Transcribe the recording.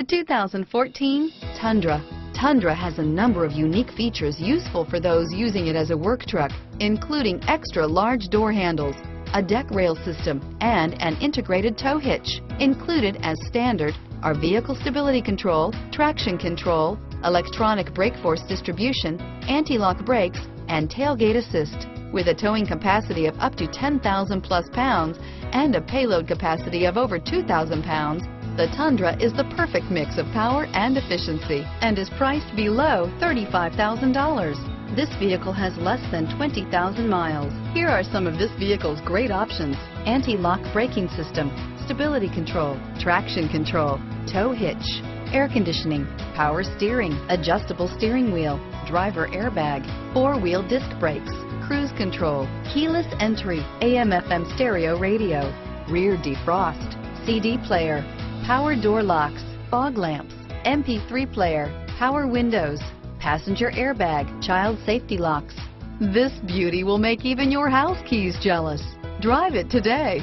The 2014 Tundra. Tundra has a number of unique features useful for those using it as a work truck, including extra large door handles, a deck rail system, and an integrated tow hitch. Included as standard are vehicle stability control, traction control, electronic brake force distribution, anti-lock brakes, and tailgate assist. With a towing capacity of up to 10,000 plus pounds and a payload capacity of over 2,000 pounds, the Tundra is the perfect mix of power and efficiency and is priced below $35,000. This vehicle has less than 20,000 miles. Here are some of this vehicle's great options: anti-lock braking system, stability control, traction control, tow hitch, air conditioning, power steering, adjustable steering wheel, driver airbag, four-wheel disc brakes, cruise control, keyless entry, AM/FM stereo radio, rear defrost, CD player, power door locks, fog lamps, MP3 player, power windows, passenger airbag, child safety locks. This beauty will make even your house keys jealous. Drive it today.